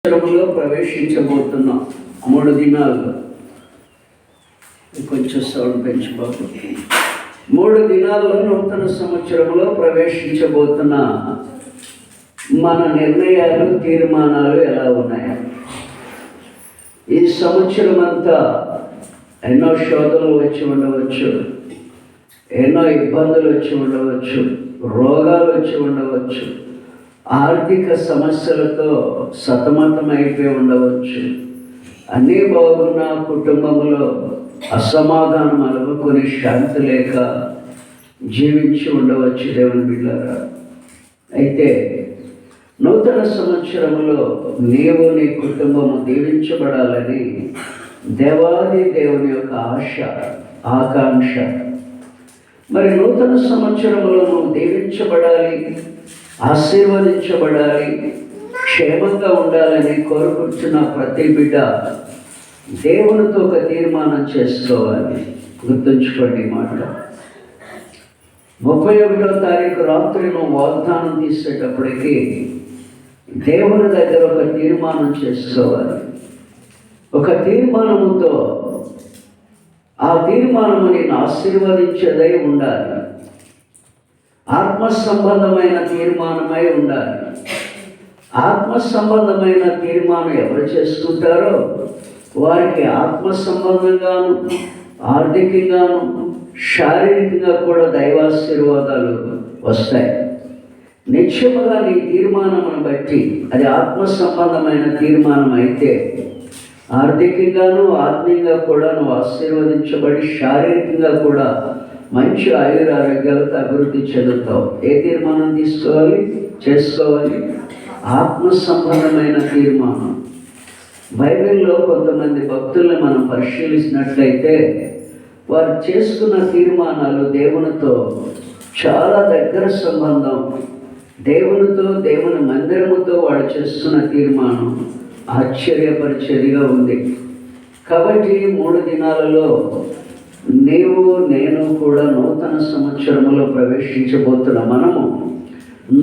సంవత్సరంలో ప్రవేశించబోతున్నాం. 3 దినాల్లో కొంచెం సౌండ్ పెంచుకోవాలి. 3 దినాల్లో నూతన సంవత్సరంలో ప్రవేశించబోతున్న మన నిర్ణయాలు, తీర్మానాలు ఎలా ఉన్నాయి? ఈ సంవత్సరం అంతా ఎన్నో శోధనలు వచ్చి ఉండవచ్చు, ఎన్నో ఇబ్బందులు వచ్చి ఉండవచ్చు, రోగాలు వచ్చి ఉండవచ్చు, ఆర్థిక సమస్యలతో సతమతమైపోయి ఉండవచ్చు. అన్నీ బాగున్న కుటుంబంలో అసమాధానం అలుముకొని శాంతి లేక జీవించి ఉండవచ్చు దేవుని బిడ్డలారా. అయితే నూతన సంవత్సరంలో నీవు నీ కుటుంబము దీవించబడాలని దేవాది దేవుని యొక్క ఆశ, ఆకాంక్ష. మరి నూతన సంవత్సరంలో నువ్వు దీవించబడాలి, ఆశీర్వదించబడాలి, క్షేమంగా ఉండాలని కోరుకుంటున్న ప్రతి బిడ్డ దేవునితో ఒక తీర్మానం చేసుకోవాలి. గుర్తుంచుకోండి మాట. 31వ తారీఖు రాత్రి నువ్వు వాగ్దానం తీసేటప్పటికీ దేవుని దగ్గర ఒక తీర్మానం చేసుకోవాలి. ఒక తీర్మానముతో ఆ తీర్మానము నేను ఆశీర్వదించేదై ఉండాలి. ఆత్మ సంబంధమైన తీర్మానమై ఉండాలి. ఆత్మ సంబంధమైన తీర్మానం ఎవరు చేసుకుంటారో వారికి ఆత్మ సంబంధంగాను, ఆర్థికంగాను, శారీరకంగా కూడా దైవాశీర్వాదాలు వస్తాయి. నిత్యముగా నీ తీర్మానమును బట్టి అది ఆత్మ సంబంధమైన తీర్మానం అయితే ఆర్థికంగాను, ఆత్మీయంగా కూడా నువ్వు ఆశీర్వదించబడి శారీరకంగా కూడా మంచి ఆయురారోగ్యాలతో అభివృద్ధి చెందుతావు. ఏ తీర్మానం చేసుకోవాలి? ఆత్మ సంబంధమైన తీర్మానం. బైబిల్లో కొంతమంది భక్తుల్ని మనం పరిశీలించినట్లయితే వారు చేసుకున్న తీర్మానాలు దేవునితో చాలా దగ్గర సంబంధం. దేవునితో, దేవుని మందిరముతో వాడు చేస్తున్న తీర్మానం ఆశ్చర్యపరిచేదిగా ఉంది. కాబట్టి 3 దినాలలో నీవు నేను కూడా నూతన సంవత్సరంలో ప్రవేశించబోతున్న మనము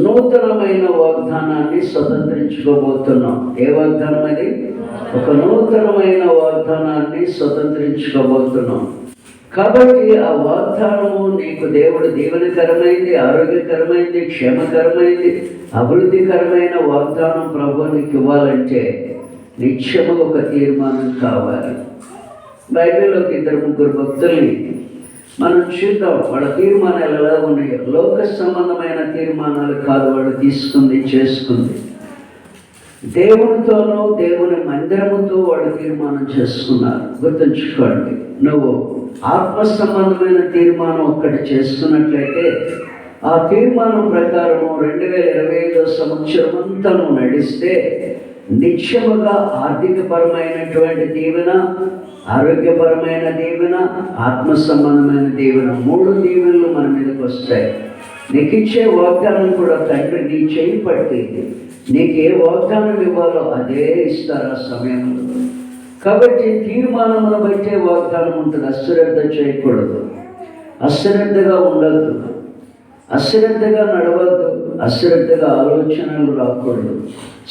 నూతనమైన వాగ్దానాన్ని స్వతంత్రించుకోబోతున్నాం. ఏ వాగ్దానం అది? ఒక నూతనమైన వాగ్దానాన్ని స్వతంత్రించుకోబోతున్నాం. కాబట్టి ఆ వాగ్దానము నీకు దేవుడు దీవెనకరమైంది, ఆరోగ్యకరమైంది, క్షేమకరమైంది, అభివృద్ధికరమైన వాగ్దానం ప్రభు నీకు ఇవ్వాలంటే నిత్యము ఒక తీర్మానం కావాలి. బైబిల్లోకి 2-3 భక్తుల్ని మనం చూద్దాం. వాళ్ళ తీర్మానాలు ఎలా ఉన్నాయో. లోక సంబంధమైన తీర్మానాలు కాదు వాళ్ళు చేసుకుంది. దేవునితోనూ, దేవుని మందిరముతో వాళ్ళు తీర్మానం చేసుకున్నారు. గుర్తుంచుకోండి, నువ్వు ఆత్మ సంబంధమైన తీర్మానం ఒక్కటి చేసుకున్నట్లయితే ఆ తీర్మానం ప్రకారము 2025వ సంవత్సరం అంతా నువ్వు నడిస్తే నిత్యముగా ఆర్థికపరమైనటువంటి దీవెన, ఆరోగ్యపరమైన దీవెన, ఆత్మ సంబంధమైన దీవెన, 3 దీవెనలు మన మీదకి వస్తాయి. నీకు ఇచ్చే వాగ్దానం కూడా తండ్రి నీ చేయి పట్టి నీకు ఏ వాగ్దానం ఇవ్వాలో అదే ఇస్తారు ఆ సమయంలో. కాబట్టి తీర్మానమును బట్టే వాగ్దానం ఉంటుంది. అశ్రద్ధ చేయకూడదు, అశ్రద్ధగా ఉండద్దు, అశ్రద్ధగా నడవద్దు, అశ్రద్ధగా ఆలోచనలు రాకూడదు.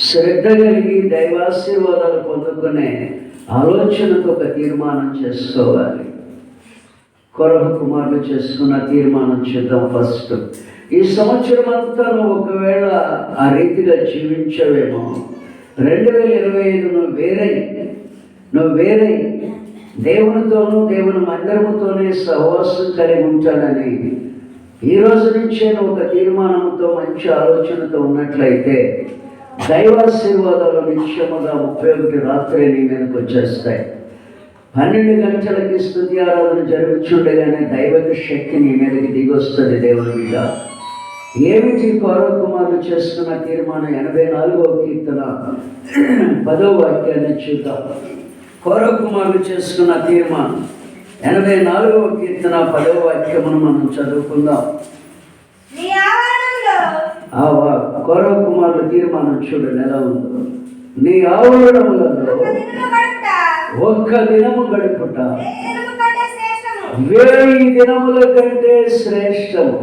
శ్రద్ధ కలిగి దైవాశీర్వాదాలు పొందుకునే ఆలోచనతో ఒక తీర్మానం చేసుకోవాలి. కొరహు కుమారులు చేసుకున్న తీర్మానం చేద్దాం. ఫస్ట్, ఈ సంవత్సరం అంతా నువ్వు ఒకవేళ ఆ రీతిగా జీవించవేమో, 2025 నువ్వు వేరై దేవునితోనూ, దేవుని మందిరముతోనే సహవాసం కలిగి ఉంటానని ఈ రోజు నుంచే నువ్వు ఒక తీర్మానంతో, మంచి ఆలోచనతో ఉన్నట్లయితే దైవాశీర్వాదాలు నిత్యముగా 31 రాత్రి నీ మీదకి వచ్చేస్తాయి. 12 గంటలకి స్తుతి ఆరాధన జరుగుతుండగానే దైవిక శక్తి నీ మీదకి దిగొస్తుంది. దేవుని మీద ఏమిటి? కౌరవ కుమారులు చేసుకున్న తీర్మానం 84వ కీర్తన 10వ వాక్యాన్ని చూద్దాం. కౌరవ కుమారులు చేసుకున్న తీర్మానం 84వ కీర్తన 10వ వాక్యమును మనం చదువుకుందాం. కౌరవ కుమారుల తీర్మానం చూడండి ఎలా ఉందో. నీ ఆవరణములలో ఒక్క దినము గడుపుట 1000 దినముల కంటే శ్రేష్టము.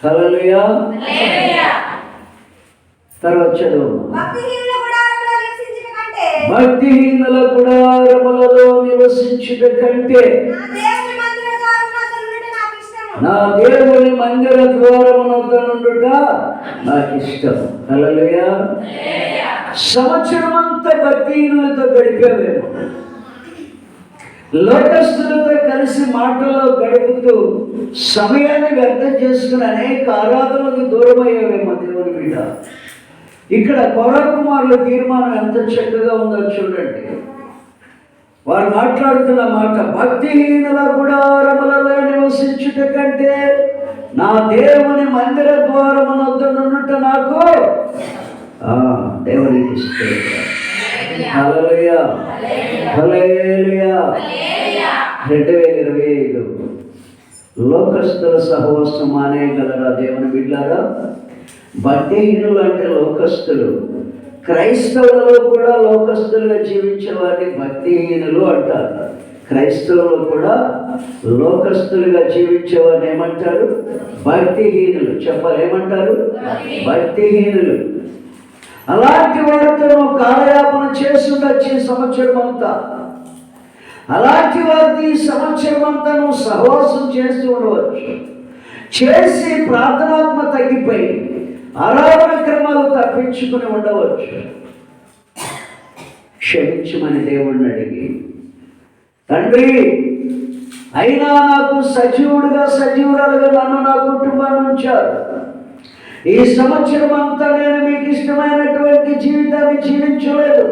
హల్లెలూయా. తర్వాత చదువు. భక్తిహీనుల గుడారములలో నివసించుట కంటే నా దేవుని మందిర ద్వారమునొద్ద నుండుట నాకు ఇష్టం. హల్లెలూయా. సంవత్సరం అంతా భక్తిహీనులతో గడిపేవేమో, లోకస్తులతో కలిసి మాటల్లో గడుపుతూ సమయాన్ని వ్యర్థం చేసుకుని అనేక ఆరాధనలకు దూరమయ్యేవేమో దేవుని బిడ్డ. ఇక్కడ కోరా కుమారుల తీర్మానం ఎంత చక్కగా ఉందో చూడండి. వారు మాట్లాడుతున్న మాట, భక్తిహీనుల గుడారములలో నివసించుట కంటే నా దేవుని మందిర ద్వారమునొద్ద నుండుట నాకు దేవునికి స్తోత్రం. హల్లెలూయా, హల్లెలూయా. 2025 లోకస్తుల సహవాసం మానేయగలరా దేవుని బిడ్డలారా? భక్తిహీనులు అంటే లోకస్తులు. క్రైస్తవులలో కూడా లోకస్తులుగా జీవించే వారిని భక్తిహీనులు అంటారు. క్రైస్తవులు కూడా లోకస్తులుగా జీవించే వారిని ఏమంటారు? భక్తిహీనులు. చెప్పాలి, ఏమంటారు? భక్తిహీనులు. అలాంటి వారితో నువ్వు కాలయాపన చేస్తుండొచ్చు ఈ సంవత్సరం అంతా. అలాంటి వారితో ఈ సంవత్సరం అంతా నువ్వు సహవాసం చేస్తూ ఉండవచ్చు. చేసి ప్రార్థనాత్మ తగ్గిపోయి ఆరాధన క్రమాలు తప్పించుకుని ఉండవచ్చు. క్షమించమని దేవుడిని అడిగి, తండ్రి అయినా నాకు సజీవుడుగా సజీవురాలుగా నన్ను నా కుటుంబాన్ని ఉంచారు. ఈ సంవత్సరం అంతా నేను మీకు ఇష్టమైనటువంటి జీవితాన్ని జీవించలేదు.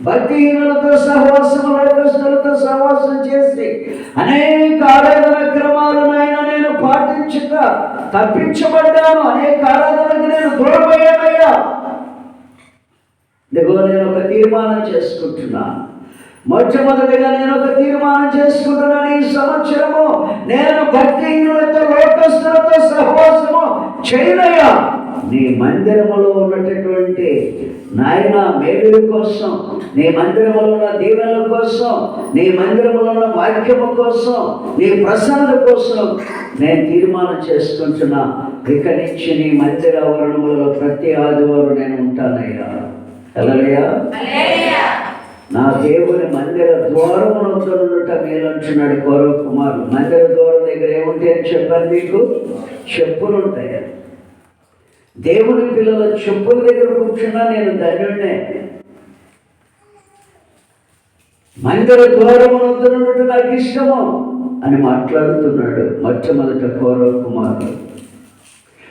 భక్తిహీనులతో సహవాసం, లోకస్తులతో సహవాసం చేసి అనేక ఆరాధన క్రమాలను నేను పాటించక తప్పించబడ్డాను. అనేక ఆరాధనకు నేను దూరమయ్యానయ్యా. ఇదిగో నేను ఒక తీర్మానం చేసుకుంటున్నాను. మొట్టమొదటిగా నేను ఒక తీర్మానం చేసుకుంటున్నాను. ఈ సంవత్సరము నేను భక్తిహీనులతో లోకస్తులతో సహవాసము చేయనయ్యా. నీ మందిరములో ఉన్నటువంటి నాయన మేలుల కోసం, నీ మందిరములో ఉన్న దీవెనల కోసం, నీ మందిరములో ఉన్న వాక్యము కోసం, నీ ప్రసన్నత కోసం నేను తీర్మానం చేసుకుంటున్నా. ఇక నుంచి నీ మందిర ఆవరణములలో ప్రతి ఆదివారం నేను ఉంటానయ్యా. హల్లెలూయా. నా దేవుని మందిర ద్వారమునొద్ద నుండుట మేలంటున్నాడు కోరా కుమారుడు. మందిర ద్వారం దగ్గర ఏముంటాయని చెప్పాను మీకు? చెప్పులు ఉంటాయి. దేవుని పిల్లల చెప్పుల దగ్గర కూర్చున్నా నేను ధన్యుడినే. మందిర ద్వారమునొద్ద నుండుట నాకు ఇష్టము అని మాట్లాడుతున్నాడు మొట్టమొదట కోరా కుమారుడు.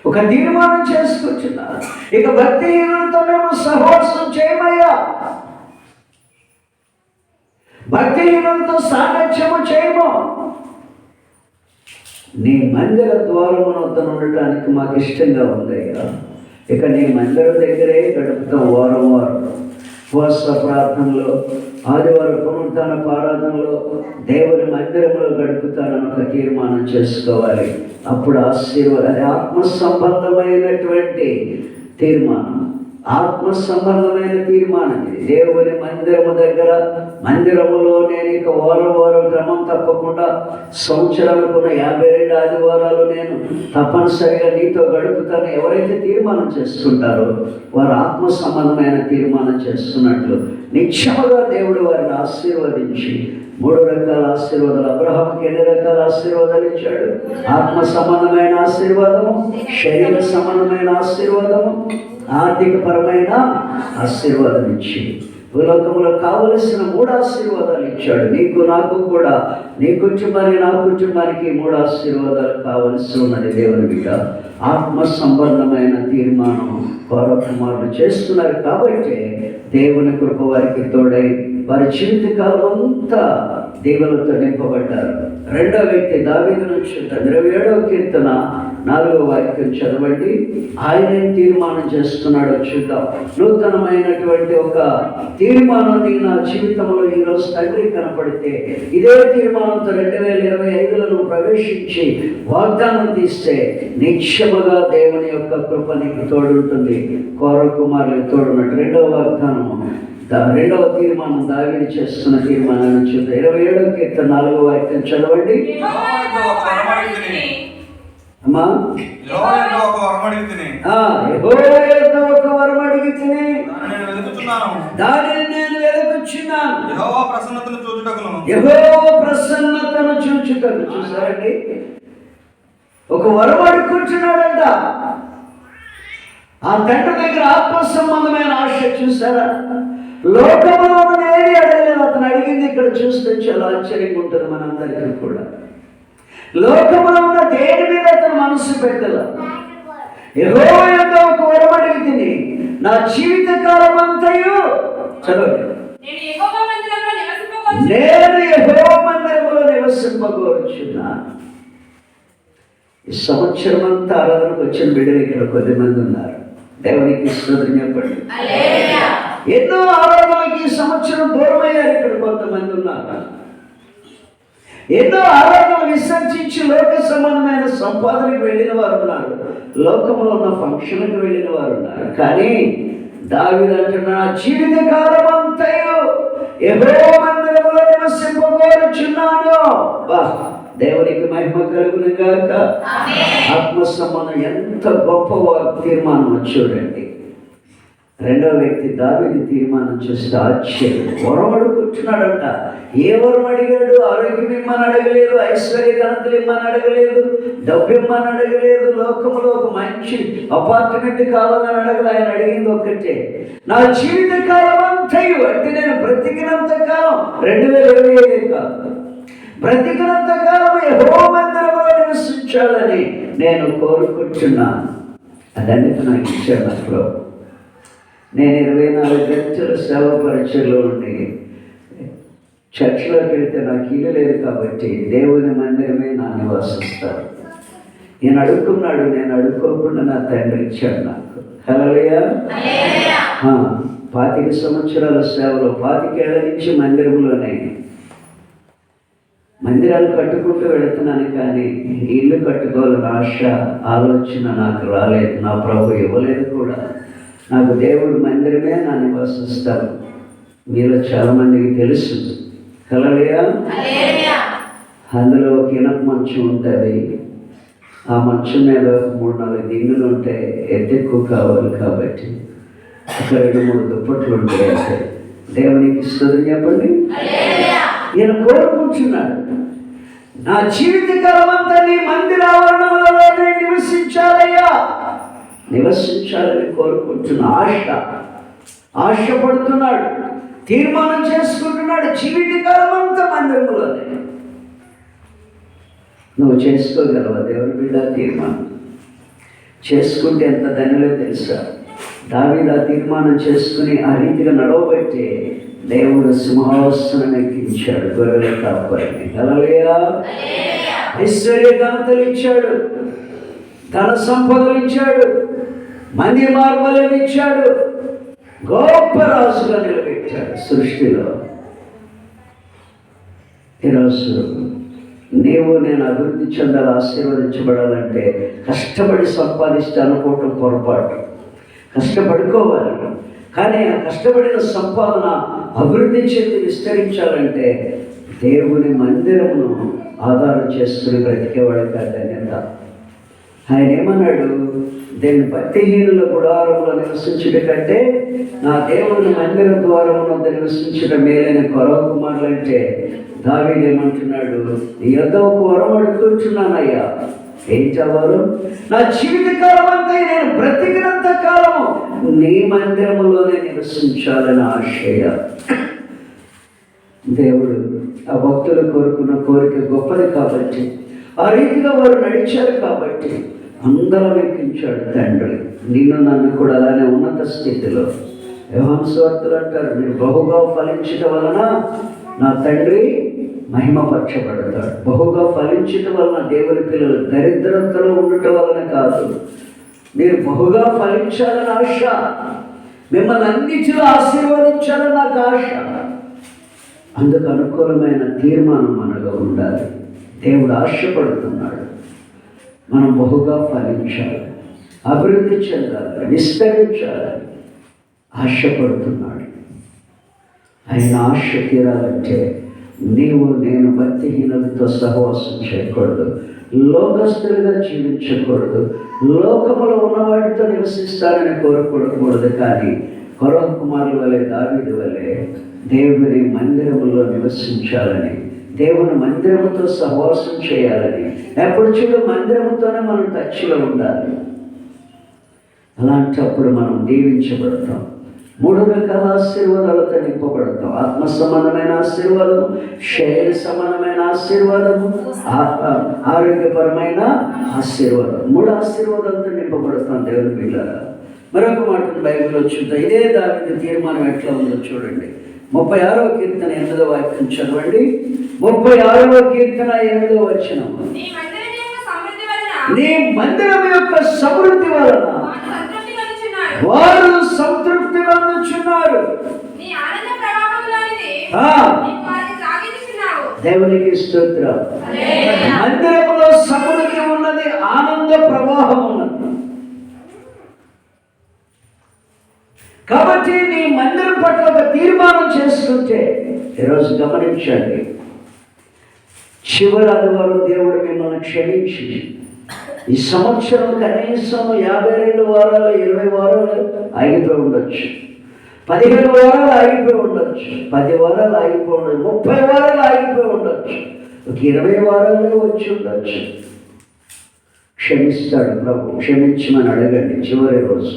ఒక తీర్మానం చేసుకుంటున్నారు. ఇక భక్తిహీనులతో మేము సహవాసం చేయమయ్యా. భక్తిహీనులతో సాంగత్యము చేయము. నీ మందిర ద్వారమునొద్ద ఉండటానికి మాకు ఇష్టంగా ఉందయ్యా. ఇక నీ మందిరం దగ్గరే గడుపుతాం. వారం ఉపవాస ప్రార్థనలో, ఆదివారం పునరుత్థాన ఆరాధనలో దేవుని మందిరంలో గడుపుతానని ఒక తీర్మానం చేసుకోవాలి. అప్పుడు ఆశీర్వాదం. అది ఆత్మ సంబంధమైనటువంటి తీర్మానం, ఆత్మ సంబంధమైన తీర్మానం. దేవుని మందిరము దగ్గర, మందిరములో నేను ఇక వారం క్రమం తప్పకుండా సంవత్సరాలకు 52 ఆదివారాలు నేను తప్పనిసరిగా నీతో గడుపుతాను. ఎవరైతే తీర్మానం చేస్తుంటారో వారు ఆత్మ సంబంధమైన తీర్మానం చేస్తున్నట్లు నిత్యముగా దేవుడు వారిని ఆశీర్వదించి 3 రకాల ఆశీర్వాదాలు. అబ్రహాముకి ఎన్ని రకాల ఆశీర్వాదాలు ఇచ్చాడు? ఆత్మ సంబంధమైన ఆశీర్వాదము, శరీర సంబంధమైన ఆశీర్వాదము, ఆర్థిక పరమైన ఆశీర్వాదం ఇచ్చి భూలోకంలో కావలసిన 3 ఆశీర్వాదాలు ఇచ్చాడు. నీకు నాకు కూడా, నీ కుటుంబానికి నా కుటుంబానికి 3 ఆశీర్వాదాలు కావలసి ఉన్నది. దేవుని బిడ్డ ఆత్మ సంబంధమైన తీర్మానం కోరా కుమారులు చేస్తున్నారు. కాబట్టి దేవుని కృప వారికి తోడై వారి జీవితకాలం అంతా దేవులతో నింపబడ్డారు. 2వ వ్యక్తి దావీదు నుంచి 27వ కీర్తన 4వ వాక్యం చదవండి. ఆయనే తీర్మానం చేస్తున్నాడో చూద్దాం. నూతనమైనటువంటి ఒక తీర్మానం నా జీవితంలో ఈరోజు తండ్రి కనపడితే, ఇదే తీర్మానంతో 2025లో నువ్వు ప్రవేశించి వాగ్దానం తీస్తే నిత్యముగా దేవుని యొక్క కృప నీకు తోడుంటుంది. కోరా కుమారులకు తోడున్నట్టు 2వ వాగ్దానం, 2వ తీర్మానం దావీదు చేస్తున్న తీర్మానాన్ని చూద్దాం. 27వ కీర్తన 4వ వాక్యం చదవండి. అమ్మా, యెహోవా ఒక వరం అడిగి తిని దానిని నేను వెతుకుచున్నాను. వచ్చున్నాను. యెహోవా ప్రసన్నతను చూచుటకును. యెహోవా ప్రసన్నతను చూచుటకు. చూసారండి, ఒక వరం అడుక్కుంటున్నాడంట. ఆ తండ్రి దగ్గర ఆత్మ సంబంధమైన ఆశ. చూసారా, లోకంలో ఏది అడగలేదు. అతను అడిగింది ఇక్కడ చూస్తే చాలా ఆశ్చర్యంగా ఉంటుంది మనందరికీ కూడా. లోకంలో ఉన్న దేని మీద అతను మనసు పెట్టాల. యెహోవా యొక్క ఒక వరం అడిగితిని, నా జీవిత కాలం అంతయు చదవండి, నేను యెహోవా మందిరములో నివసింపగోరుచున్నాను. ఈ సంవత్సరం అంతా ఆరాధనకు వచ్చిన బిడ్డలు ఇక్కడ కొద్దిమంది ఉన్నారు. దేవునికి స్తోత్రం చెప్పండి. ఎన్నో ఆరాధనకి ఈ సంవత్సరం దూరమయ్యారు. ఇక్కడ కొంతమంది ఉన్నారు. ఎన్నో ఆరాధనలు విసర్జించి లోక సంబంధమైన సంపాదనకు వెళ్ళిన వారు ఉన్నారు. లోకంలో ఉన్న ఫంక్షన్లకు వెళ్ళిన వారు ఉన్నారు. కానీ దావీదు అంటున్నా, జీవిత కాలం అంతయు యెహోవా మందిరములో నివసింపగోరుచున్నాను. దేవునికి మహిమ కలుగును గాక. ఆత్మ సంబంధం ఎంత గొప్ప తీర్మానం చూడండి. రెండవ వ్యక్తి దావీదు తీర్మానం చూస్తే ఆశ్చర్యం. వరం అడుగుతున్నాడంట. ఏ వరం అడిగాడు? ఆరోగ్యం ఇమ్మని అడగలేదు, ఐశ్వర్య ఘనతలు ఇమ్మని అడగలేదు, డబ్బు ఇమ్మని అడగలేదు, లోకంలో ఒక మంచి అపార్ట్మెంట్ కావాలని అడగలేదు. ఆయన అడిగింది ఒకటే, నా జీవిత కాలం అంతయు, అంటే నేను బ్రతికినంత కాలం, 2025 కాదు, బ్రతికినంత కాలం యెహోవా మందిరములో నివసించాలని నేను కోరుకుంటున్నాను. అదన్నిటి నాకు ఇచ్చాడు నాకు. నేను 24 గంటలు సేవ పరిచయలో ఉండి చర్చిలోకి వెళ్తే నాకు ఇల్లు లేదు కాబట్టి దేవుని మందిరమే నా నివాసిస్తాను. నేను అడుక్కున్నాడు, నేను అడుక్కోకుండా నా తండ్రి ఇచ్చాడు నాకు. హల్లెలూయా. 25 సంవత్సరాల సేవలో 25 ఏళ్ల నుంచి మందిరంలోనే మందిరాలు కట్టుకుంటూ వెళుతున్నాను. కానీ ఇల్లు కట్టుకోవాలని ఆశ, ఆలోచన నాకు రాలేదు. నా ప్రభు ఇవ్వలేదు కూడా. నాకు దేవుడు మందిరమే నా నివాసిస్తాను. మీలో చాలామందికి తెలుసు. హల్లెలూయా. అందులో ఒక ఇనప మంచం ఉంటుంది. ఆ మంచం మీద 3-4 దిండులు ఉంటాయి. ఎక్కువ కావాలి కాబట్టి అక్కడ 2-3 దుప్పట్లు ఉంటాయి. దేవునికి స్తోత్రం చెప్పండి. ఈయన కోరుకుంటున్నాడు, నా జీవిత కాలం అంతా నీ మందిర ఆవరణంలోనే నివసించాలయ్యా, నివసించాలని కోరుకుంటున్న ఆశపడుతున్నాడు, తీర్మానం చేసుకుంటున్నాడు. జీవితకాలం అంతా మందిరంలోనే. నువ్వు చేసుకోగలవా దేవుని బిడ్డ? తీర్మానం చేసుకుంటే ఎంత ధన్యులో తెలుసా? దావీదు ఆ తీర్మానం చేసుకుని ఆ రీతిగా నడవబట్టే దేవుడు సింహాసనం ఎక్కించాడు. గొర్రెల కాపరిని. హల్లెలూయా. ఐశ్వర్య ఘనతలు ఇచ్చాడు, ధన సంపదలు ఇచ్చాడు, మంది మార్బలను ఇచ్చాడు, గొప్ప రాజుగా నిలబెట్టాడు సృష్టిలో. ఈరోజు నీవు నేను అభివృద్ధి చెందాలి, ఆశీర్వదించబడాలంటే కష్టపడి సంపాదిస్తే అనుకోవటం పొరపాటు. కష్టపడుకోవాలి. కానీ ఆ కష్టపడిన సంపాదన అభివృద్ధి చెంది విస్తరించాలంటే దేవుని మందిరమును ఆధారం చేసుకుని బ్రతికేవాడు కాదన్యత. ఆయన ఏమన్నాడు? దేవుని భక్తిహీనుల గుడారంలో నివసించుట కంటే నా దేవుని మందిర ద్వారమున నివసించడం మేలైన కొరవ కుమారులు. అంటే దావీదు ఏమంటున్నాడు? ఏదో ఒక వరం అడుగుతున్నానయ్యా. ఏంటవారు? నా జీవితకాలం అంతా నేను బ్రతికినంత కాలము నీ మందిరములోనే నివసించాలని ఆశయ. దేవుడు ఆ భక్తులు కోరుకున్న కోరిక గొప్పది కాబట్టి, ఆ రీతిగా వారు నడిచారు కాబట్టి అందరం ఎక్కించాడు తండ్రి. నిన్ను నన్ను కూడా అలానే ఉన్నత స్థితిలో. యోహాను సువార్తలు అంటారు, మీరు బహుగా ఫలించటం వలన నా తండ్రి మహిమపరచబడతాడు. బహుగా ఫలించటం వలన దేవుని పిల్లలు దరిద్రతలో ఉండటం వలన కాదు, మీరు బహుగా ఫలించాలని ఆశ, మిమ్మల్ని అన్నిటిలో ఆశీర్వదించాలని నాకు ఆశ. అందుకు అనుకూలమైన తీర్మానం మనలో ఉండాలి. దేవుడు ఆశపడుతున్నాడు మనం బహుగా ఫలించాలి, అభివృద్ధి చెందాలి, విస్తరించాలి ఆశపడుతున్నాడు. ఆయన ఆశ తీరాలంటే నీవు నేను భక్తిహీనులతో సహవాసం చేయకూడదు, లోకస్తులుగా జీవించకూడదు, లోకములో ఉన్నవాడితో నివసిస్తారని కోరుకోకూడదు. కానీ కొరవ కుమారుల వలె దావీదు వలె దేవుని మందిరములో నివసించాలని, దేవుని మందిరముతో సహవాసం చేయాలని, ఎప్పుడు చూడు మందిరముతోనే మనం టచ్లో ఉండాలి. అలాంటప్పుడు మనం దీవించబడతాం. 3 రకాల ఆశీర్వాదాలతో నింపబడతాం. ఆత్మ సంబంధమైన ఆశీర్వాదము, శరీర సంబంధమైన ఆశీర్వాదము, ఆరోగ్యపరమైన ఆశీర్వాదం. 3 ఆశీర్వాదాలతో నింపబడతాం దేవుని బిడ్డలారా. మరొక మాటను బైబిల్లో చూద్దాం. ఇదే దావీదు తీర్మానం ఎట్లా ఉందో చూడండి. 36వ కీర్తన 8వ వాక్యం చదవండి. 36వ కీర్తన 8వ వచనం. నీ మందిరం యొక్క సమృద్ధి వలన వారు సంతృప్తి పొందుచున్నారు. దేవునికి స్తోత్రం. మందిరంలో సమృద్ధి ఉన్నది, ఆనంద ప్రవాహం ఉన్నది. కాబట్టి నీ మందిరం పట్ల ఒక తీర్మానం చేసుకుంటే, ఈరోజు గమనించండి, చివరి ఆదివారం దేవుడు మిమ్మల్ని క్షమించి ఈ సంవత్సరం కనీసం 52 వారాలు 20 వారాలు ఆగిపోయి ఉండొచ్చు, 15 వారాలు ఆగిపోయి ఉండొచ్చు, 10 వారాలు ఆగిపోయి ఉండొచ్చు, 30 వారాలు ఆగిపోయి ఉండొచ్చు, ఒక 20 వారాలు వచ్చి ఉండొచ్చు. క్షమిస్తాడు ప్రభు. క్షమించమని అడగండి. చివరి రోజు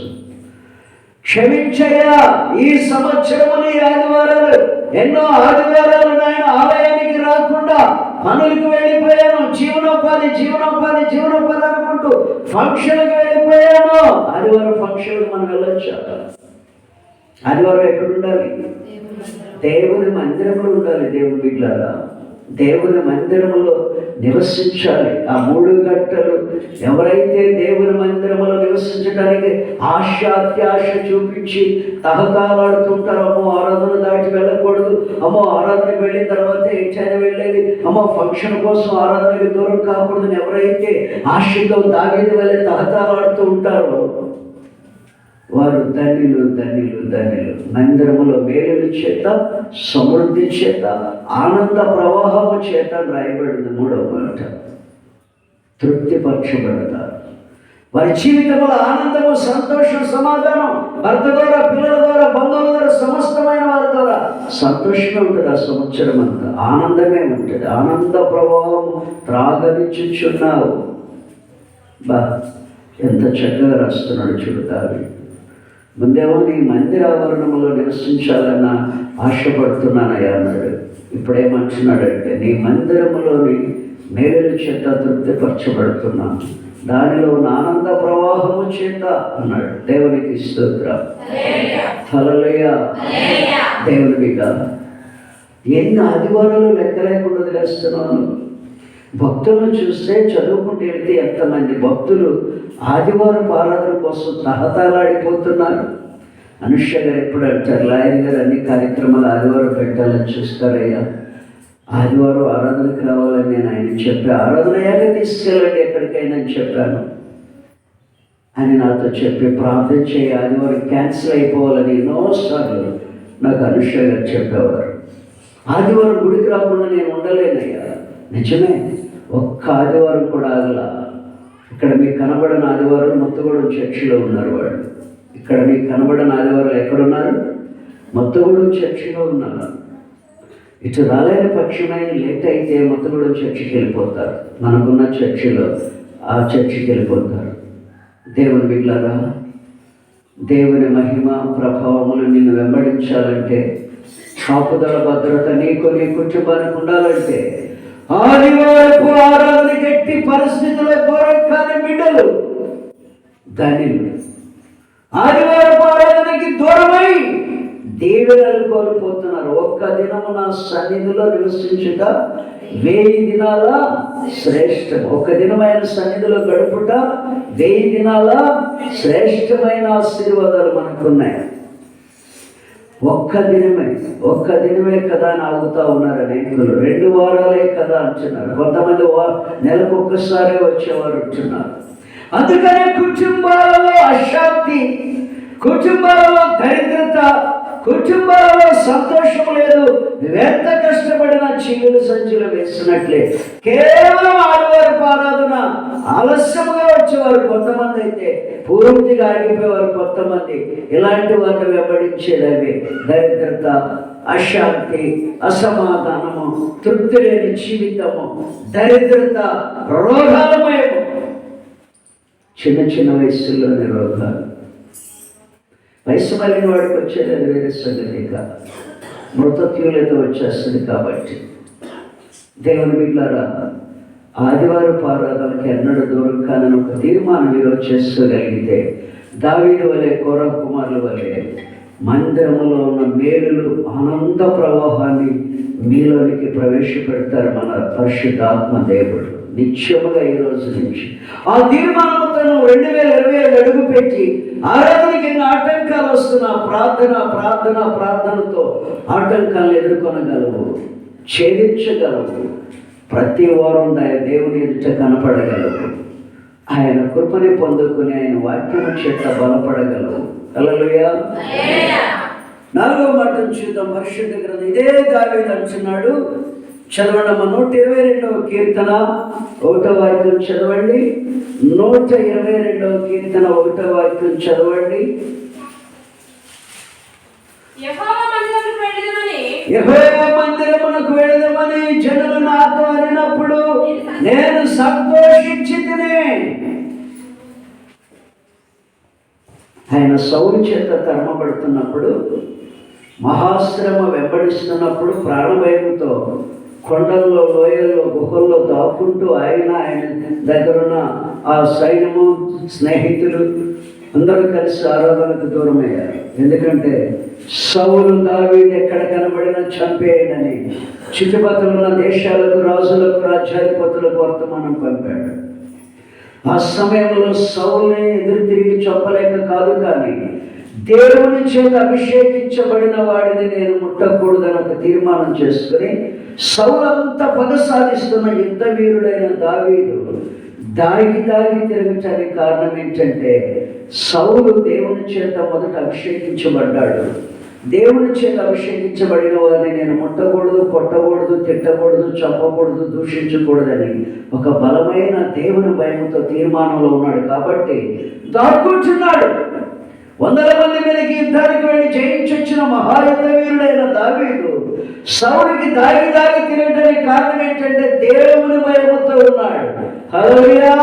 క్షమించయ్యా, ఈ సంవత్సరముని ఆదివారాలు ఎన్నో ఆదివారాలు నాయన ఆలయానికి రాకుండా పనులకు వెళ్ళిపోయాను, జీవనోపాధి అనుకుంటూ ఫంక్షన్కి వెళ్ళిపోయాను. ఆదివారం ఫంక్షన్కి మనం వెళ్ళొచ్చు. ఆదివారం ఎక్కడ ఉండాలి? దేవుని మందిరంలో ఉండాలి. దేవుని బిడ్డలారా, దేవుని మందిరములో నివసించాలి. ఆ 3 గంటలు ఎవరైతే దేవుని మందిరములో నివసించడానికి అత్యాశ చూపించి తహకాలాడుతుంటారో, అమ్మో ఆరాధన దాటి వెళ్ళకూడదు, అమ్మో ఆరాధనకి వెళ్ళిన తర్వాత ఎటైనా వెళ్ళేది, అమ్మో ఫంక్షన్ కోసం ఆరాధనకి దూరం కాకూడదని ఎవరైతే ఆశతో దావీదు వలె తహకాలాడుతూ ఉంటారో వారు ధన్యులు. మందిరములో మేలుల చేత, సమృద్ధి చేత, ఆనంద ప్రవాహము చేత రాయబడింది. 3వ మాట తృప్తిపరచబడతారు. వారి జీవితంలో ఆనందము, సంతోషం, సమాధానం, భర్త ద్వారా, పిల్లల ద్వారా, బంధువుల ద్వారా, సమస్తమైన వారి ద్వారా సంతోషమే ఉంటుంది. ఆ సంవత్సరం అంతా ఆనందమే ఉంటుంది. ఆనంద ప్రవాహం త్రాగనిచ్చుచున్నావు. ఎంత చక్కగా రాస్తున్నాడు చూడు దావీదు. ముందేమో నీ మందిర ఆవరణంలో నివసించాలన్న ఆశపడుతున్నానయ్యా అన్నాడు. ఇప్పుడేమంటున్నాడంటే, నీ మందిరములోని మేలుల చేత తృప్తిపరచబడుతున్నాను, దానిలో ఆనంద ప్రవాహము చేత అన్నాడు. దేవునికి స్తోత్రం. హల్లెలూయా. దేవుని బిడ్డ, ఎన్ని ఆదివారాలు లెక్క లేకుండా వదిలేస్తున్నాను. భక్తులను చూస్తే చదువుకుంటూ వెళ్తే ఎంతమంది భక్తులు ఆదివారం ఆరాధన కోసం తహతలాడిపోతున్నారు. అనుష్య గారు ఎప్పుడు అంటారు, లాయర్ గారు అన్ని కార్యక్రమాలు ఆదివారం పెట్టాలని చూస్తారయ్యా, ఆదివారం ఆరాధనకు రావాలని నేను ఆయన చెప్పా, ఆరాధన అయ్యాక తీసుకెళ్ళండి ఎక్కడికైనా అని చెప్పాను అని నాతో చెప్పి ప్రార్థన చేయి, ఆదివారం క్యాన్సిల్ అయిపోవాలని ఎన్నోసార్లు నాకు అనుష్య గారు చెప్పేవారు. ఆదివారం గుడికి రాకుండా నేను ఉండలేనయ్యా. నిజమే, ఒక్క ఆదివారం కూడా ఆగల. ఇక్కడ మీకు కనబడిన ఆదివారం మొత్తగూడెం చర్చిలో ఉన్నారు వాళ్ళు. ఇక్కడ మీకు కనబడిన ఆదివారం ఎక్కడున్నారు? మొత్తగూడెం చర్చిలో ఉన్నారు. ఇటు రాలేని పక్షమైన లేట్ అయితే మొత్తగూడెం చర్చికి వెళ్ళిపోతారు. మనకున్న చర్చిలో ఆ చర్చికి వెళ్ళిపోతారు. దేవుని బిడ్డలారా, దేవుని మహిమ ప్రభావములు నిన్ను వెంబడించాలంటే, కాపుదల భద్రత నీకు నీ కుటుంబానికి ఉండాలంటే, ఆదివారపు ఆరాధన గట్టి పరిస్థితుల్లో దూరం కాని బిడ్డలు ధన్యులు. ఆదివారపు ఆరాధనకి దూరమై దీవెనలు కోల్పోతున్నారు. ఒక్క దినము నా సన్నిధిలో నివసించుట 1000 దినాల శ్రేష్టం. ఒక్క దినమైన సన్నిధిలో గడుపుట 1000 దినాల శ్రేష్టమైన ఆశీర్వాదాలు మనకున్నాయి. ఒక్క దినమే కదా అని ఆగుతూ ఉన్నారు అనేకులు. 2 వారాలే కదా అంటున్నారు. కొంతమంది నెలకు ఒక్కసారే వచ్చేవారు అంటున్నారు. అందుకనే కుటుంబాలలో అశాంతి, కుటుంబాలలో దరిద్రత, కుటుంబాలలో సంతోషం లేదు. నువ్వెంత కష్టపడినా చీలులు సంచులు వేసినట్లే. కేవలం ఆదివారపు ఆరాధన ఆలస్యంగా వచ్చేవారు కొంతమంది, అయితే పూర్తిగా ఆగిపోయేవారు కొంతమంది. ఇలాంటి వారిని వెంబడించేదవి దరిద్రత, అశాంతి, అసమాధానము, తృప్తి లేని జీవితము, దరిద్రత, రోగాలమయము. చిన్న చిన్న వయసుల్లోని రోగాలు. వయసు మళ్ళిన వాడికి వచ్చేది అది వేరే సంగతి కాదు, మృతత్యులతో వచ్చేస్తుంది. కాబట్టి దేవుని బిడ్డలారా, ఆదివారపు ఆరాధనకి ఎన్నడూ దూరం కానని ఒక తీర్మానం ఈరోజు చేసుకోగలిగితే, దావీదు వలె, కోర కుమారుల వలె మందిరంలో ఉన్న మేలులు, ఆనంద ప్రవాహాన్ని మీలోనికి ప్రవేశపెడతారు మన పరిశుద్ధాత్మ దేవుడు నిత్యముగా. ఈ రోజు నుంచి ఆ తీర్మానంతో 2025 అడుగుపెట్టి ఆరాధనకి ఎన్ని ఆటంకాలు వస్తున్నా ప్రార్థనతో ఆటంకాలను ఎదుర్కొనగలవు, ఛేదించగలవు. ప్రతి వారం దేవుని ఎదుట కనపడగలవు. ఆయన కృపని పొందుకుని ఆయన వాక్యము చేత బలపడగలవు. హల్లెలూయా. 4వ మాటను చూద్దాం. పరిశుద్ధ గ్రంథం ఇదే దావీదు అంటున్నాడు. చదవండి అమ్మ. 122వ కీర్తన 1వ వాక్యం చదవండి. 122వ కీర్తన 1వ వాక్యం చదవండి. యెహోవా మందిరమునకు వెళదామని జనులు నాతో అనినప్పుడు నేను సంతోషించితిని. ఆయన సౌలు చేత తరమబడుతున్నప్పుడు, మహాశ్రమ వెంబడిస్తున్నప్పుడు, ప్రాణభయంతో కొండల్లో, లోయల్లో, గుహల్లో దాక్కుంటూ ఆయన దగ్గరున్న ఆ సైన్యము, స్నేహితులు అందరూ కలిసి ఆరాధనకు దూరమయ్యారు. ఎందుకంటే సౌలు దావీదు ఎక్కడ కనబడినా చంపేయడని చుట్టుపక్కల ఉన్న దేశాలకు, రాజులకు, రాజ్యాధిపతులకు వర్తమానం పంపాడు. ఆ సమయంలో సౌలుని ఎదురు తిరిగి చంపలేక కాదు, కానీ దేవుని చేత అభిషేకించబడిన వాడిని నేను ముట్టకూడదని ఒక తీర్మానం చేసుకుని, సౌలంతా పగ సాధిస్తున్న యుద్ధ వీరుడైన దావీదు దాగి తిరగటానికి కారణం ఏంటంటే, సౌలు దేవుని చేత మొదట అభిషేకించబడ్డాడు. దేవుని చేత అభిషేకించబడిన వారిని నేను ముట్టకూడదు, కొట్టకూడదు, తిట్టకూడదు, చంపకూడదు, దూషించకూడదని ఒక బలమైన దేవుని భయంతో తీర్మానంలో ఉన్నాడు. కాబట్టి దాక్కుంటున్నాడు. 100 మంది మీదకి యుద్ధానికి వెళ్ళి జయించొచ్చిన మహాయుద్ధ వీరుడైన దావీదు సౌలుకి దాగి తిరగడానికి కారణం ఏంటంటే దేవుని భయంతో ఉన్నాడు. హల్లెలూయా.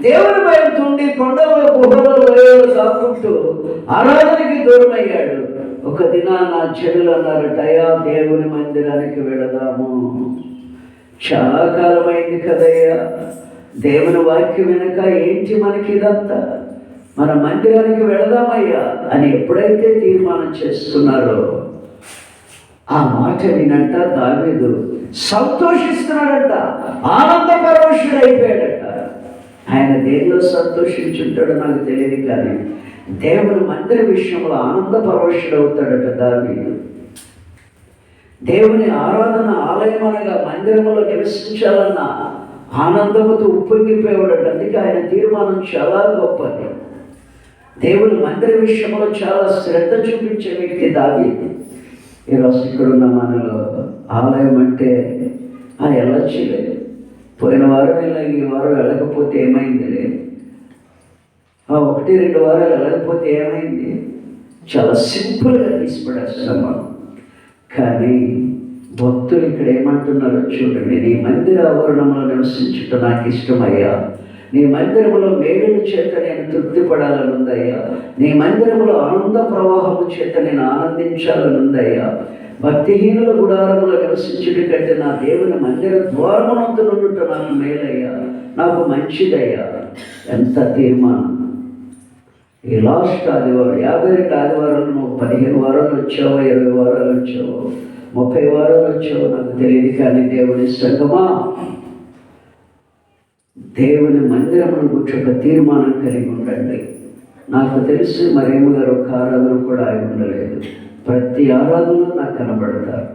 దేవుని భయంతో ఉండి కొండల్లో, గుహల్లో, లోయల్లో దాక్కుంటూ ఆరాధనకి దూరమయ్యాడు. ఒక దినాన చెడులు అన్నారట, అయ్యా దేవుని మందిరానికి వెళదాము. చాలా కాలమైంది కదయ్యా, దేవుని వాక్యం వెనక ఏంటి మనకి ఇదంతా, మన మందిరానికి వెళదామయ్యా అని ఎప్పుడైతే తీర్మానం చేస్తున్నారో, ఆ మాట వినంట దావీదు సంతోషిస్తున్నాడంట, ఆనంద పరవశుడైపోయాడట. ఆయన దేనిలో సంతోషించుంటాడో నాకు తెలియదు, కానీ దేవుని మందిర విషయంలో ఆనంద పరవశుడవుతాడట దావీదు. దేవుని ఆరాధన ఆలయం అనగా మందిరంలో నివసించాలన్న ఆనందముతో ఉప్పొంగిపోయాడట. అందుకే ఆయన తీర్మానం చాలా గొప్పది. దేవుని మందిర విషయంలో చాలా శ్రద్ధ చూపించే వ్యక్తి దావీదు. ఈరోజు ఇక్కడున్న మనలో ఆలయం అంటే వెళ్ళొచ్చులేదు, పోయిన వారం వెళ్ళాక ఈ వారం వెళ్ళకపోతే ఏమైంది లేదు, 1-2 వారాలు వెళ్ళకపోతే ఏమైంది, చాలా సింపుల్గా తీసిపడేస్తాం మనం. కానీ భక్తులు ఇక్కడ ఏమంటున్నారో చూడండి. నీ మందిర ఆవరణంలో నివసించుట నాకు ఇష్టమయ్యా, నీ మందిరంలో మేలుల చేత నేను తృప్తి పడాలనుందయ్యా, నీ మందిరంలో ఆనంద ప్రవాహము చేత నేను ఆనందించాలనుందయ్యా, భక్తిహీనుల గుడారంలో నివసించుట కంటే నా దేవుని మందిర ద్వారమునందు నుండుట నాకు మేలయ్యా, నాకు మంచిదయ్యా. ఎంత తీర్మానం! ఈ లాస్ట్ ఆదివారం 52 ఆదివారాలు నువ్వు 15 వారాలు వచ్చావో, 20 వారాలు వచ్చావో, 30 వారాలు వచ్చావో నాకు తెలియదు, కానీ దేవుని సంగమా, దేవుని మందిరమును గురించి ఒక తీర్మానం కలిగి ఉండండి. నాకు తెలిసి మరేమో గారు ఒక ఆరాధన కూడా ఆగి ఉండలేదు. ప్రతి ఆరాధనలో నాకు కనబడతారు.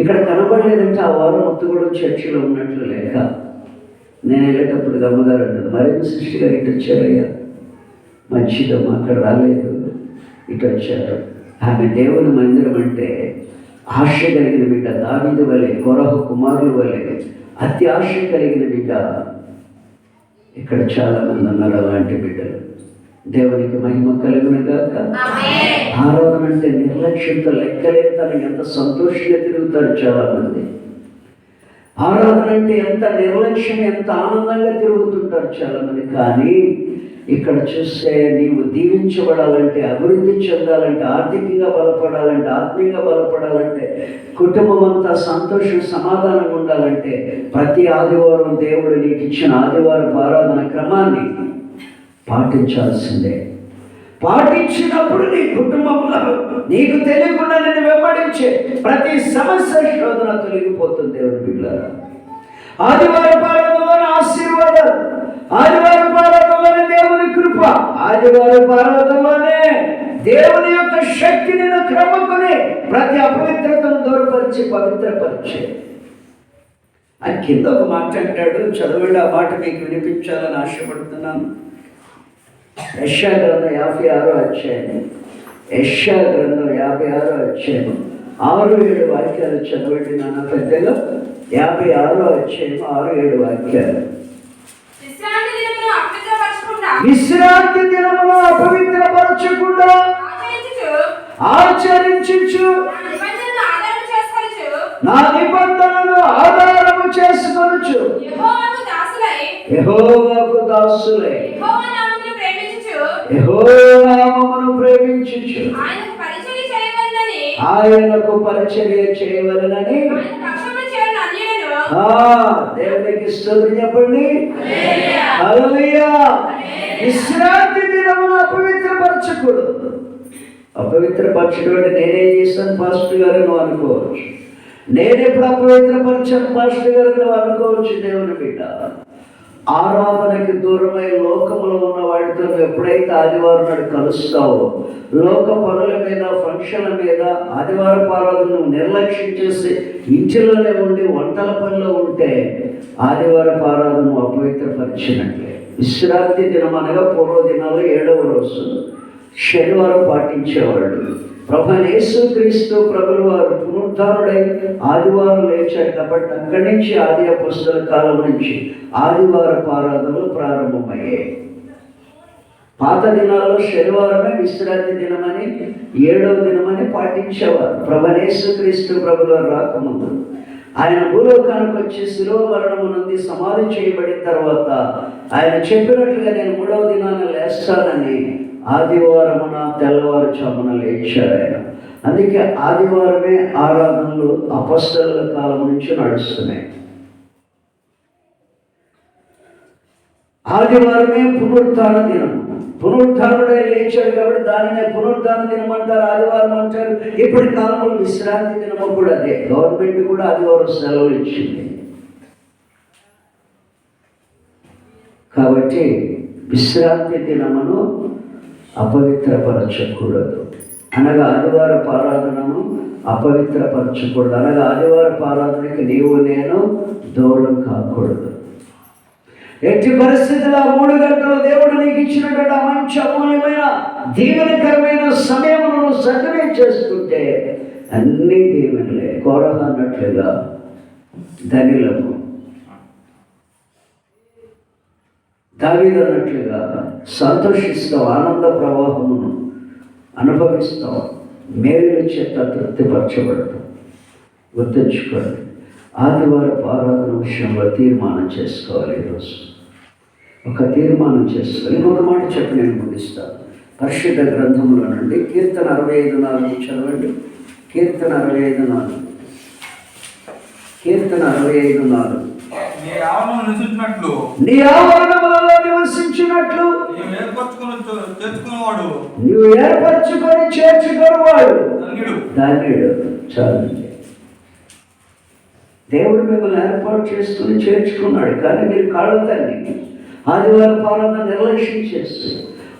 ఇక్కడ కనబడలేదంటే ఆ వారం మొత్తం కూడా చర్చిలో ఉన్నట్లు లేక, నేను వెళ్ళేటప్పుడు గమ్మగారు అంటుంది, మరేమో సృష్టి గారు ఇటు వచ్చారయ్యా, మంచిదమ్మా అక్కడ రాలేదు, ఇటు వచ్చారు. ఆమె దేవుని మందిరం అంటే ఆశ కలిగిన బిడ్డ, దావీదు వలె, కొరహు కుమారుల వలె అతి ఆశ కలిగిన బిడ్డ. ఇక్కడ చాలామంది ఉన్నారు అలాంటి బిడ్డలు. దేవునికి మహిమ కలుగునుగాక. ఆరాధన అంటే నిర్లక్ష్యంతో లెక్కలేదని ఎంత సంతోషంగా తిరుగుతారు చాలామంది. ఆరాధన అంటే ఎంత నిర్లక్ష్యం, ఎంత ఆనందంగా తిరుగుతుంటారు చాలామంది. కానీ ఇక్కడ చూస్తే నీవు దీవించబడాలంటే, అభివృద్ధి చెందాలంటే, ఆర్థికంగా బలపడాలంటే, ఆత్మీయంగా బలపడాలంటే, కుటుంబం అంతా సంతోషం సమాధానంగా ఉండాలంటే ప్రతి ఆదివారం దేవుడు నీకు ఇచ్చిన ఆదివారపు ఆరాధన క్రమాన్ని పాటించాల్సిందే. పాటించినప్పుడు నీ కుటుంబంలో నీకు తెలియకుండా నేను వెంబడించే ప్రతి సమస్య శోధన తొలగిపోతుంది. దేవుని బిడ్డలారా, ఆదివారపు ఆరాధనలోని ఆశీర్వాదాలు, ఆదివారపు ఆరాధనలోని దేవుని కృప, ఆదివారపు ఆరాధనలోనే దేవుని యొక్క శక్తిని క్రమకుని ప్రతి అపవిత్రతను దూరపరిచి పవిత్రపరిచే. ఆయన కింద ఒక మాట అంటాడు, చదవండి. ఆ మాట మీకు వినిపించాలని ఆశపడుతున్నాను. యెషయా గ్రంథం 56వ అధ్యాయం, యెషయా గ్రంథం 56వ అధ్యాయం 6-7 వాక్యాలు చదవండి నాన్న పెద్దగా. 56వ అధ్యాయం 6-7 వాక్యాలు. విశ్రాంతి దినమును అపవిత్రపరచకుండా ఆచరించు నా నిబంధనను ఆధారము చేసుకొనుచు యెహోవాకు దాసులై యెహోవా నామమును ప్రేమించుచు ఆయనకు పరిచర్య చేయవలెనని. దేవునికి స్తోత్రం చెప్పండి. హల్లెలూయా. విశ్రాంతి దినమును అపవిత్రపరచకూడదు. అపవిత్రపరచడం అంటే నేనేం చేస్తాను పాస్టర్ గారు నువ్వు అనుకోవచ్చు. నేనెప్పుడు అపవిత్రపరచాను పాస్టర్ గారు నువ్వు అనుకోవచ్చు. దేవుని బిడ్డ, ఆరాధనకి దూరమై లోకంలో ఉన్న వాటితో ఎప్పుడైతే ఆదివారం నాడు కలుస్తావో, లోక పనుల మీద, ఫంక్షన్ల మీద ఆదివారపు ఆరాధనను నిర్లక్ష్యం చేసి ఇంటిలోనే ఉండి వంటల పనిలో ఉంటే ఆదివారపు ఆరాధనను అపవిత్రపరిచినట్లే. విశ్రాంతి దినం అనగా పూర్వదినాలు 7వ రోజు శనివారం పాటించేవాళ్ళు. ప్రభువైన యేసుక్రీస్తు ప్రభుల వారు పునరుద్ధానుడై ఆదివారం లేచారు కాబట్టి అక్కడి నుంచి ఆది అపొస్తలుల కాలం నుంచి ఆదివారపు ఆరాధనలు ప్రారంభమయ్యాయి. పాత దినాల్లో శనివారమే విశ్రాంతి దినమని, 7వ దినమని పాటించేవారు. ప్రభువైన యేసుక్రీస్తు ప్రభుల వారు రాకముందు ఆయన భూలోకానికి వచ్చి శిలువ మరణము నుండి సమాధి చేయబడిన తర్వాత ఆయన చెప్పినట్లుగా నేను 3వ దినాన లేస్తానని ఆదివారమున తెల్లవారుజామున లేచారు ఆయన. అందుకే ఆదివారమే ఆరాధనలు అపొస్తలుల కాలం నుంచి నడుస్తున్నాయి. ఆదివారమే పునరుత్థాన దినం. పునరుత్థానుడై లేచాడు కాబట్టి దానినే పునరుత్థాన దినం అంటారు, ఆదివారం అంటారు. ఇప్పటి కాలంలో విశ్రాంతి దినము కూడా అదే. గవర్నమెంట్ కూడా ఆదివారం సెలవులు ఇచ్చింది. కాబట్టి విశ్రాంతి దినమును అపవిత్రపరచకూడదు. అనగా ఆదివారపు ఆరాధనను అపవిత్రపరచకూడదు. అనగా ఆదివారపు ఆరాధనకి నీవు నేను దూరం కాకూడదు. ఎట్టి పరిస్థితుల్లో 3 గంటలు దేవుడు నీకు ఇచ్చినటువంటి ఆ మంచి అమూల్యమైన దీవెనకరమైన సమయమును సద్వినియోగం చేసుకుంటే అన్ని దీవెనలే. కోరహ అన్నట్లుగా ధనిలము, దావీదు అన్నట్లుగా సంతోషిస్తావు, ఆనంద ప్రవాహమును అనుభవిస్తావు, మేలుల చేత తృప్తిపరచబడతావు. గుర్తుంచుకోండి, ఆదివారపు ఆరాధన విషయంలో తీర్మానం చేసుకోవాలి. ఈరోజు ఒక తీర్మానం చేసుకోవాలి. ఇంకొక మాట చెప్పి నేను ముగిస్తాను. పరిశుద్ధ గ్రంథంలో నుండి కీర్తన 65:4 చదవండి. కీర్తన 65:4. కీర్తన 65:4. నీ ఆవరణములలో నివసించినట్లు నీవు ఏర్పరచుకొని చేర్చుకునేవాడు ధన్యుడు. చాలు, దేవుడు మిమ్మల్ని ఏర్పాటు చేసుకుని చేర్చుకున్నాడు. కానీ మీరు కాళ్ళతాన్ని ఆదివారం ఆరాధన నిర్లక్ష్యం చేస్తూ,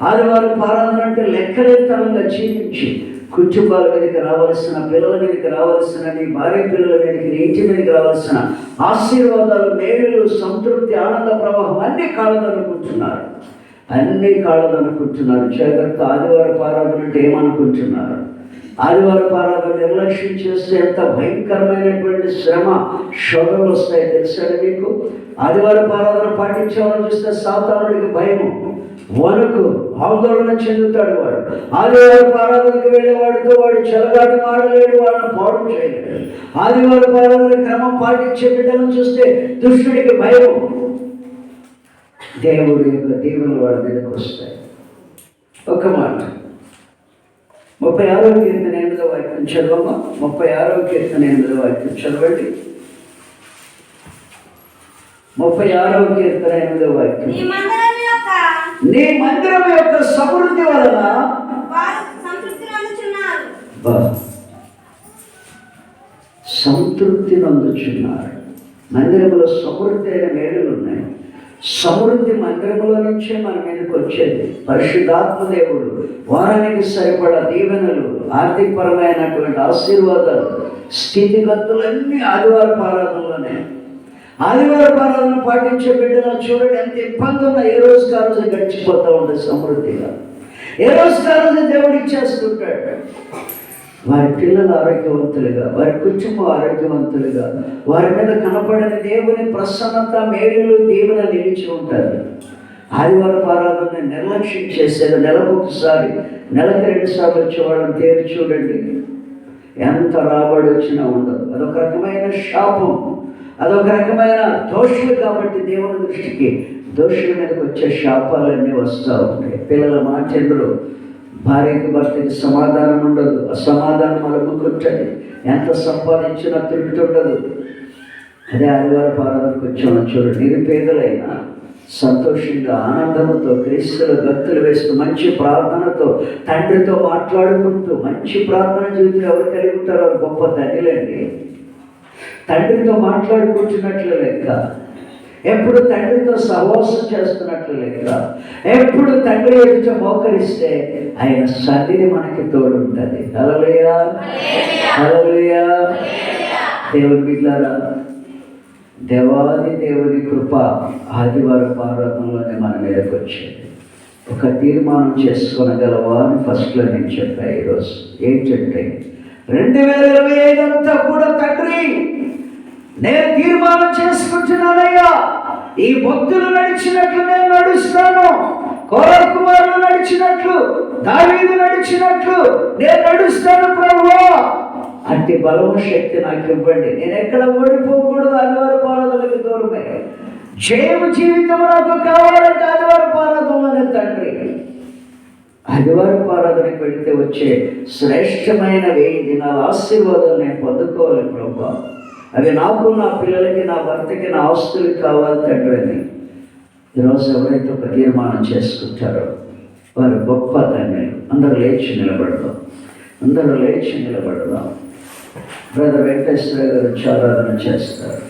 ఆదివారం ఆరాధన అంటే లెక్కలేతనంగా జీవించి కుటుంబాల మీదకి రావాల్సిన, పిల్లల మీదకి రావాల్సిన, నీ భార్య పిల్లల మీదకి, నీ ఇంటి మీదకి రావాల్సిన ఆశీర్వాదాలు, మేలులు, సంతృప్తి, ఆనంద ప్రవాహం అన్నీ కాలదనుకుంటున్నారు. అన్నీ కాళ్ళదనుకుంటున్నారు. జాగ్రత్త. ఆదివారపు ఆరాధన అంటే ఏమనుకుంటున్నారు? ఆదివారపు ఆరాధన నిర్లక్ష్యం చేస్తే ఎంత భయంకరమైనటువంటి శ్రమ, శోధనలు వస్తాయి తెలుసాడు మీకు? ఆదివారపు ఆరాధన పాటించాలని చూస్తే సాతానుడికి భయము, వణుకు, ఆందోళన చెందుతాడు. వాడు ఆదివారపు ఆరాధనకు వెళ్ళేవాడితో వాడు చెలగాటు ఆడలేడు, వాళ్ళని పాడు చేయలేడు. ఆదివారపు ఆరాధన క్రమం పాటించే బిడ్డలను చూస్తే దుష్టుడికి భయం. దేవుడి యొక్క దీవెనలు వాడి మీదకి వస్తాయి. ఒక మాట 36వ కీర్తన 8వ వాక్యం చదవమ్మా. 36వ కీర్తన 8వ వాక్యం చదవండి. 36వ కీర్తన 8వ వాక్యం. నీ మందిరం యొక్క సమృద్ధి వలన సంతృప్తి నందుచున్నారు. మందిరంలో సమృద్ధి అయిన మేలులు ఉన్నాయి. సమృద్ధి మందిరంలో నుంచే మన మీదకి వచ్చేది. పరిశుద్ధాత్మ దేవుడు వారానికి సరిపడా దీవెనలు, ఆర్థికపరమైనటువంటి ఆశీర్వాదాలు, స్థితిగతులన్నీ ఆదివారపు ఆరాధనలోనే. ఆదివారపు ఆరాధన పాటించే బిడ్డలను చూడండి, ఎంత ఇబ్బంది ఉన్నా ఏ రోజు కారోజు గడిచిపోతూ ఉంటుంది సమృద్ధిగా. ఏ రోజు కారోజు దేవుడు ఇచ్చేస్తుంటాడు. వారి పిల్లలు ఆరోగ్యవంతులుగా, వారి కుటుంబం ఆరోగ్యవంతులుగా, వారి మీద కనపడిన దేవుని ప్రసన్నత, మేలులు, దీవెన నిలిచి ఉంటారు. ఆదివారపు ఆరాధన నిర్లక్ష్యం చేసేది. నెలకు ఒకసారి, నెలకు 2 సార్లు వచ్చేవాళ్ళని తేరి చూడండి, ఎంత రాబడి వచ్చినా ఉండదు. అదొక రకమైన శాపం, అదొక రకమైన దోషులు. కాబట్టి దేవుని దృష్టికి దోషుల మీదకి వచ్చే శాపాలన్నీ వస్తూ ఉంటాయి. పిల్లల మాట ఎందులో, భార్యకి భర్తకి సమాధానం ఉండదు, అసమాధానం అలుముకుంటుంది. ఎంత సంపాదించినా తృప్తి ఉండదు. అదే ఆదివారపు ఆరాధనకు వచ్చామని చూడండి, నిరుపేదలైనా సంతోషంగా, ఆనందంతో, క్రీస్తుల గత్తులు వేస్తూ, మంచి ప్రార్థనతో, తండ్రితో మాట్లాడుకుంటూ, మంచి ప్రార్థన జీవితం ఎవరు కలిగి ఉంటారో వారు గొప్ప ధనిలండి. తండ్రితో మాట్లాడుకుంటున్నట్లు లెక్క, ఎప్పుడు తండ్రితో సహవాసం చేస్తున్నట్లు లెక్క, ఎప్పుడు తండ్రి ఎదుట మోకరిస్తే ఆయన సన్నిధి మనకి తోడుంటుంది. హల్లెలూయా, హల్లెలూయా. దేవుని బిడ్డలారా, దేవాది దేవుని కృప ఆదివారపు ఆరాధనలోనే మన మీదకి వచ్చేది. ఒక తీర్మానం చేసుకోనగలవా అని ఫస్ట్లో నేను చెప్పాను. ఈరోజు ఏంటంటే 2025 అంతా కూడా తండ్రి నేను తీర్మానం చేసుకుంటున్నానయ్యా, ఈ భక్తులు నడిచినట్లు నేను నడుస్తాను. కోరహ కుమారులు నడిచినట్లు, దావీదు నడిచినట్లు నేను నడుస్తాను ప్రభువా. అట్టి బలము, శక్తి నాకు ఇవ్వండి. నేను ఎక్కడ ఓడిపోకూడదు. ఆదివారపు ఆరాధనలకు దూరమే. జయము జీవితం నాకు కావాలంటే ఆదివారపు ఆరాధనలోనే తండ్రి. ఆదివారపు ఆరాధనకు వెళితే వచ్చే శ్రేష్టమైన 1000 దినాల ఆశీర్వాదాలు నేను పొందుకోవాలి ప్రభువా. అవి నాకు, నా పిల్లలకి, నా భర్తకి, నా ఆస్తులకి కావాలి తండ్రి అని ఈరోజు ఎవరైతే ఒక తీర్మానం చేసుకుంటారో వారు గొప్ప తండ్రి. అందరూ లేచి నిలబడదాం, అందరూ లేచి నిలబడదాం. బ్రదర్ వెంకటేశ్వర గారు ఆరాధన చేస్తారు.